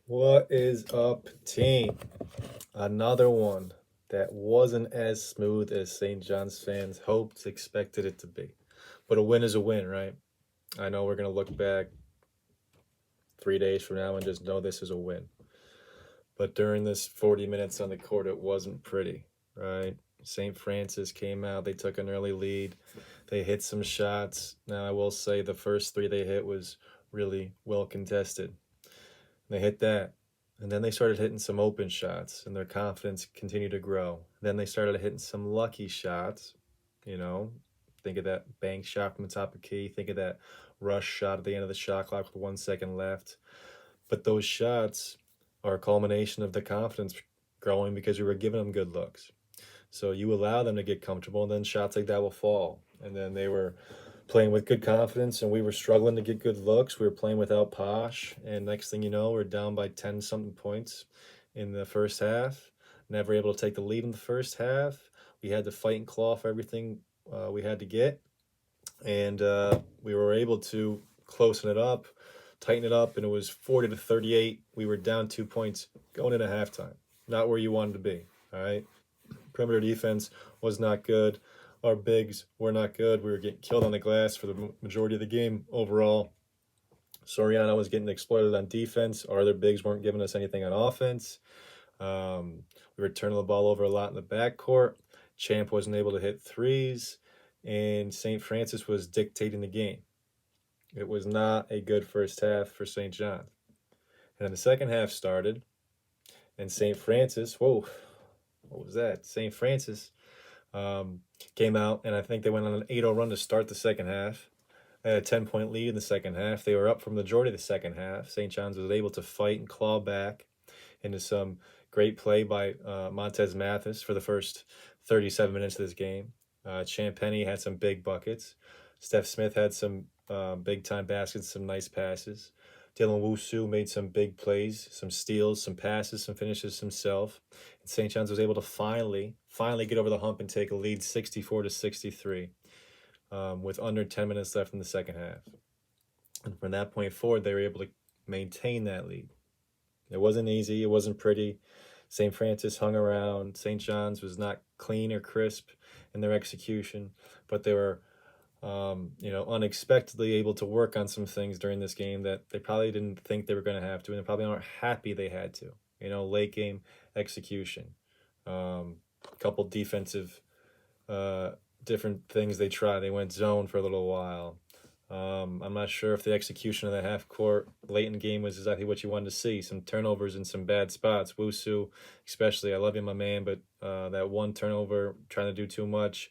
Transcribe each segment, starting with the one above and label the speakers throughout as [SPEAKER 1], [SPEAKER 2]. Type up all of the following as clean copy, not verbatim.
[SPEAKER 1] What is up, team? Another one that wasn't as smooth as St. John's fans hoped, expected it to be. But a win is a win, right? I know we're going to look back 3 days from now and just know this is a win. But during this 40 minutes on the court, it wasn't pretty, right? St. Francis came out, they took an early lead, they hit some shots. Now, I will say the first three they hit was really well contested. They hit that. And then they started hitting some open shots, and their confidence continued to grow. Then they started hitting some lucky shots. You know, think of that bank shot from the top of key. Think of that rush shot at the end of the shot clock with 1 second left. But those shots are a culmination of the confidence growing because we were giving them good looks. So you allow them to get comfortable, and then shots like that will fall. And then they were playing with good confidence, and we were struggling to get good looks. We were playing without Posh, and next thing you know, we're down by 10 something points in the first half. Never able to take the lead in the first half. We had to fight and claw for everything we had to get, and we were able to close it up, tighten it up, and it was 40-38. We were down 2 points going into halftime. Not where you wanted to be. All right. Perimeter defense was not good. Our bigs were not good. We were getting killed on the glass for the majority of the game overall. Soriano was getting exploited on defense. Our other bigs weren't giving us anything on offense. We were turning the ball over a lot in the backcourt. Champ wasn't able to hit threes, and St. Francis was dictating the game. It was not a good first half for St. John. And then the second half started, and St. Francis, whoa, what was that? St. Francis came out, and I think they went on an 8-0 run to start the second half. They had a 10-point lead in the second half. They were up from the majority of the second half. St. John's was able to fight and claw back into some great play by Montez Mathis for the first 37 minutes of this game. Champagny had some big buckets. Steph Smith had some big-time baskets, some nice passes. Dylan Wusu made some big plays, some steals, some passes, some finishes himself. And St. John's was able to finally get over the hump and take a lead 64-63 with under 10 minutes left in the second half. And from that point forward, they were able to maintain that lead. It wasn't easy. It wasn't pretty. St. Francis hung around. St. John's was not clean or crisp in their execution, but they were unexpectedly able to work on some things during this game that they probably didn't think they were going to have to, and they probably aren't happy they had to. Late game execution, a couple defensive different things they tried. They went zone for a little while. I'm not sure if the execution of the half court late in the game was exactly what you wanted to see. Some turnovers in some bad spots. Wusu, especially, I love you, my man, but that one turnover, trying to do too much.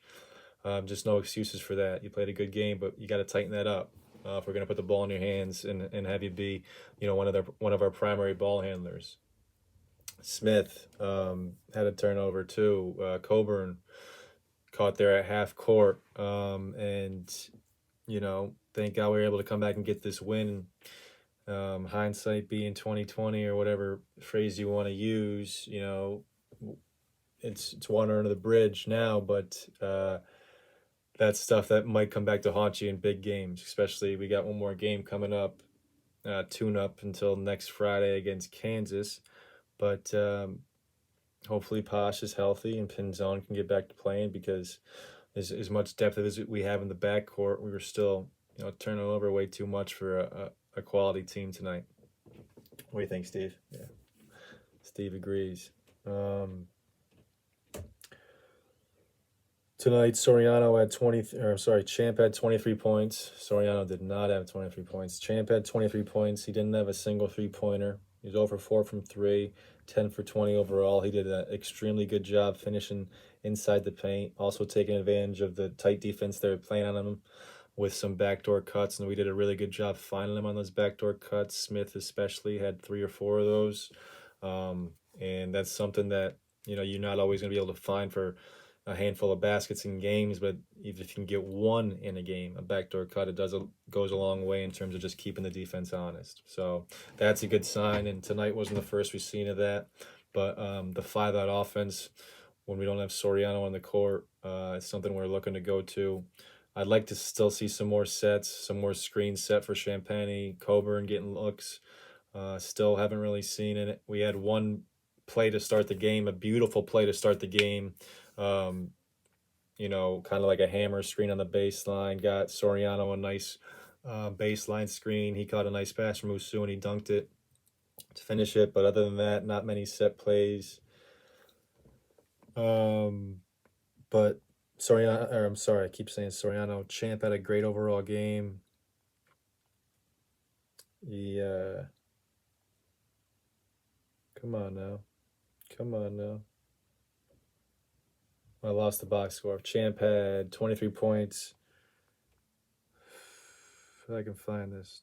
[SPEAKER 1] Just no excuses for that. You played a good game, but you got to tighten that up if we're going to put the ball in your hands and have you be, one of our primary ball handlers. Smith had a turnover too. Coburn caught there at half court, and thank God we were able to come back and get this win. Hindsight being 2020 or whatever phrase you want to use, it's water under the bridge now, but that's stuff that might come back to haunt you in big games. Especially we got one more game coming up, tune up until next Friday against Kansas, but hopefully Posh is healthy and Pinzon can get back to playing, because as much depth as we have in the backcourt, we were still turning over way too much for a quality team tonight. What do you think, Steve? Yeah, Steve agrees. Tonight, Soriano had Champ had 23 points. Soriano did not have 23 points. Champ had 23 points. He didn't have a single three-pointer. He was over 4 from 3, 10 for 20 overall. He did an extremely good job finishing inside the paint, also taking advantage of the tight defense they were playing on him with some backdoor cuts, and we did a really good job finding him on those backdoor cuts. Smith especially had 3 or 4 of those, and that's something that you're not always going to be able to find for a handful of baskets in games, but if you can get one in a game, a backdoor cut, it goes a long way in terms of just keeping the defense honest. So that's a good sign, and tonight wasn't the first we've seen of that, but the 5-out offense, when we don't have Soriano on the court, is something we're looking to go to. I'd like to still see some more sets, some more screens set for Champagny, Coburn getting looks. Still haven't really seen it. We had one play to start the game, a beautiful play to start the game. Um, kind of like a hammer screen on the baseline. Got Soriano a nice baseline screen. He caught a nice pass from Usu and he dunked it to finish it. But other than that, not many set plays. But Soriano, or I'm sorry, I keep saying Soriano. Champ had a great overall game. Yeah, come on now, come on now. I lost the box score. Champ had 23 points. If I can find this.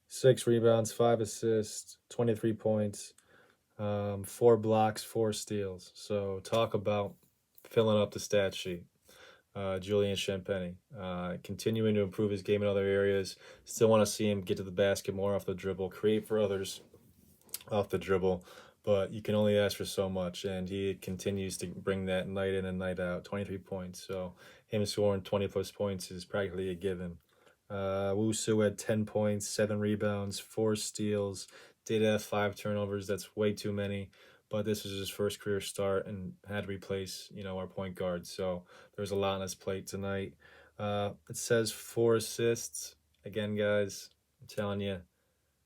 [SPEAKER 1] Six rebounds, 5 assists, 23 points, 4 blocks, 4 steals. So talk about filling up the stat sheet. Julian Champagny, continuing to improve his game in other areas. Still want to see him get to the basket more off the dribble, create for others off the dribble. But you can only ask for so much, and he continues to bring that night in and night out. 23 points. So him scoring 20 plus points is practically a given. Wusu had 10 points, 7 rebounds, 4 steals. Did have 5 turnovers. That's way too many. But this was his first career start and had to replace, our point guard. So there's a lot on his plate tonight. It says 4 assists. Again, guys, I'm telling you,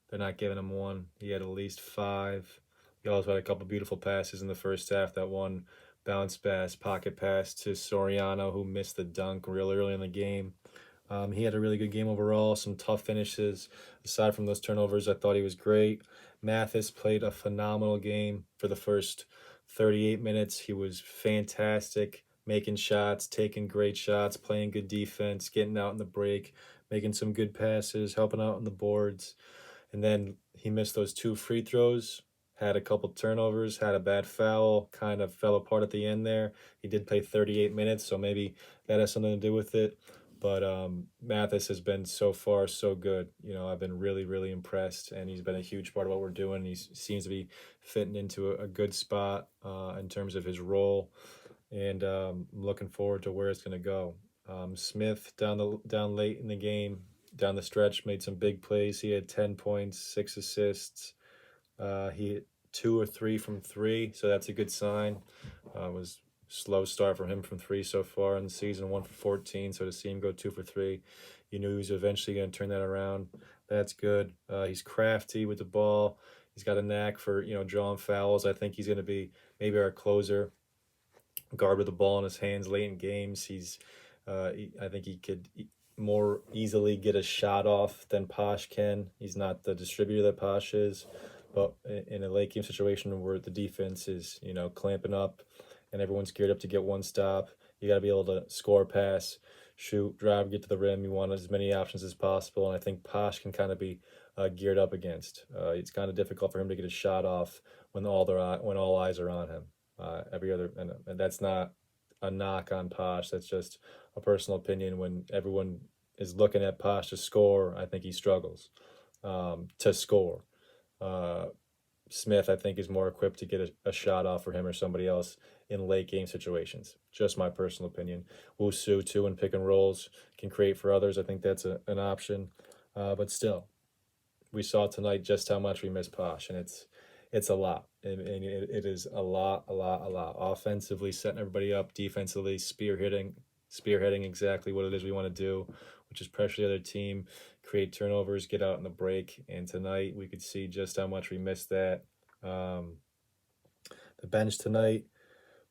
[SPEAKER 1] they're not giving him one. He had at least 5. He also had a couple beautiful passes in the first half. That one bounce pass, pocket pass to Soriano, who missed the dunk real early in the game. He had a really good game overall, some tough finishes. Aside from those turnovers, I thought he was great. Mathis played a phenomenal game for the first 38 minutes. He was fantastic, making shots, taking great shots, playing good defense, getting out in the break, making some good passes, helping out on the boards. And then he missed those 2 free throws, had a couple turnovers, had a bad foul, kind of fell apart at the end there. He did play 38 minutes, so maybe that has something to do with it. But Mathis has been so far so good. I've been really, really impressed, and he's been a huge part of what we're doing. He seems to be fitting into a good spot in terms of his role, and I'm looking forward to where it's going to go. Smith down late in the game, down the stretch, made some big plays. He had 10 points, 6 assists. He hit 2 or 3 from 3, so that's a good sign. Was slow start from him from 3 so far in the season, 1 for 14. So to see him go 2 for 3, you knew he was eventually going to turn that around. That's good. He's crafty with the ball. He's got a knack for drawing fouls. I think he's going to be maybe our closer, guard with the ball in his hands late in games. I think he could more easily get a shot off than Posh can. He's not the distributor that Posh is, but in a late game situation where the defense is clamping up and everyone's geared up to get one stop, you got to be able to score, pass, shoot, drive, get to the rim. You want as many options as possible, and I think Posh can kind of be geared up against. It's kind of difficult for him to get a shot off when all eyes are on him. Every other, and that's not a knock on Posh. That's just a personal opinion. When everyone is looking at Posh to score, I think he struggles to score. Smith, I think, is more equipped to get a shot off for him or somebody else in late game situations. Just my personal opinion. Wusu, too, in pick and rolls can create for others. I think that's an option. But still, we saw tonight just how much we miss Posh, and it's a lot. And it is a lot. Offensively, setting everybody up. Defensively, spearheading exactly what it is we want to do, which is pressure the other team, create turnovers, get out in the break. And tonight, we could see just how much we missed that. The bench tonight,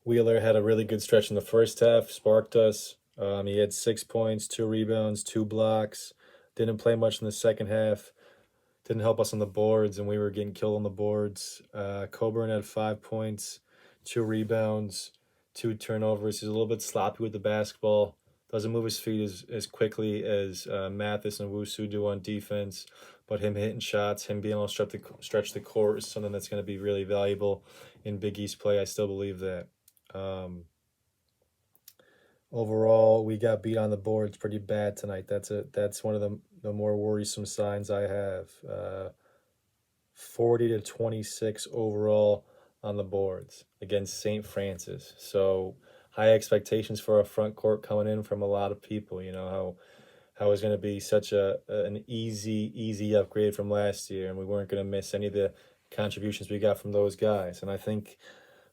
[SPEAKER 1] Wheeler had a really good stretch in the first half, sparked us. He had 6 points, 2 rebounds, 2 blocks. Didn't play much in the second half. Didn't help us on the boards, and we were getting killed on the boards. Coburn had 5 points, 2 rebounds, 2 turnovers. He's a little bit sloppy with the basketball. Doesn't move his feet as quickly as Mathis and Wusu do on defense. But him hitting shots, him being able to stretch the court is something that's going to be really valuable in Big East play. I still believe that. Overall, we got beat on the boards pretty bad tonight. That's one of the more worrisome signs I have. 40-26 overall on the boards against St. Francis. So high expectations for our front court coming in from a lot of people. You know how it's going to be such an easy upgrade from last year, and we weren't going to miss any of the contributions we got from those guys. And I think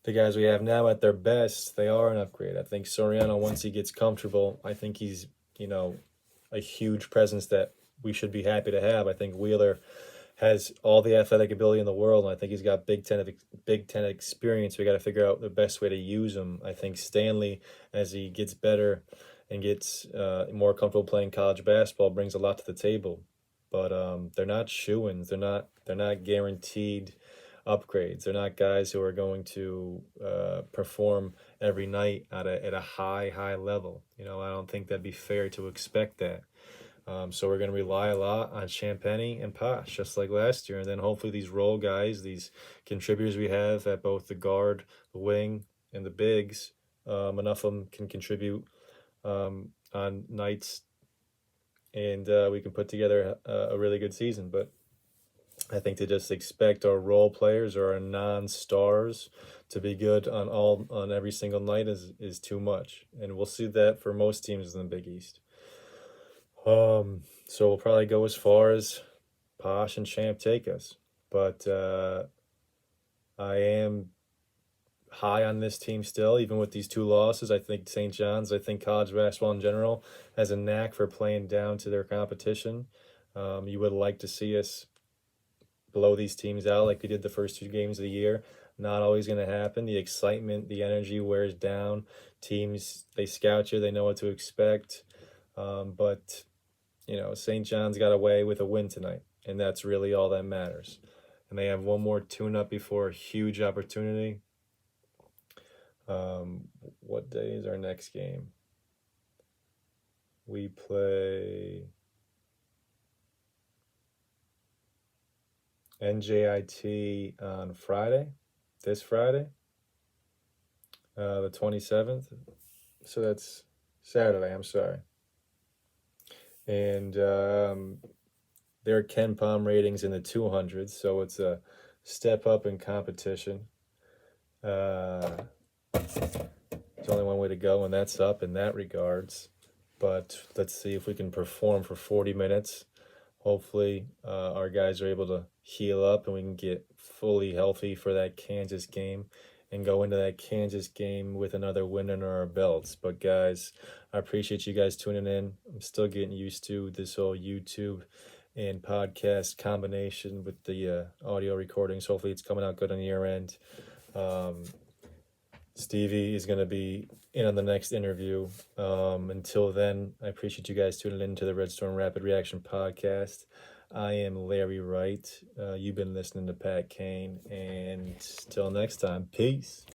[SPEAKER 1] the guys we have now at their best, they are an upgrade. I think Soriano, once he gets comfortable, I think he's, a huge presence that we should be happy to have. I think Wheeler has all the athletic ability in the world, and I think he's got Big Ten experience. We got to figure out the best way to use him. I think Stanley, as he gets better and gets more comfortable playing college basketball, brings a lot to the table. But they're not shoo-ins. They're not guaranteed upgrades. They're not guys who are going to perform every night at a high level. I don't think that'd be fair to expect that. So we're going to rely a lot on Champagnie and Posh, just like last year. And then hopefully these role guys, these contributors we have at both the guard, the wing, and the bigs, enough of them can contribute on nights, and we can put together a really good season. But I think to just expect our role players or our non-stars to be good on every single night is too much. And we'll see that for most teams in the Big East. So we'll probably go as far as Posh and Champ take us. But I am high on this team still, even with these two losses. I think St. John's, I think college basketball in general has a knack for playing down to their competition. You would like to see us blow these teams out like we did the first 2 games of the year. Not always going to happen. The excitement, the energy wears down. Teams, they scout you. They know what to expect. But St. John's got away with a win tonight, and that's really all that matters. And they have one more tune-up before a huge opportunity. What day is our next game? We play NJIT on Friday, this Friday, the 27th. So that's Saturday, I'm sorry. And their KenPom ratings in the 200s, so it's a step up in competition. There's only one way to go, and that's up in that regards. But let's see if we can perform for 40 minutes. Hopefully, our guys are able to heal up and we can get fully healthy for that Kansas game and go into that Kansas game with another win under our belts. But guys, I appreciate you guys tuning in. I'm still getting used to this whole YouTube and podcast combination with the audio recordings. Hopefully it's coming out good on your end. Stevie is going to be in on the next interview. Until then, I appreciate you guys tuning in to the Red Storm Rapid Reaction podcast. I am Larry Wright. You've been listening to Pat Kane, and till next time, peace.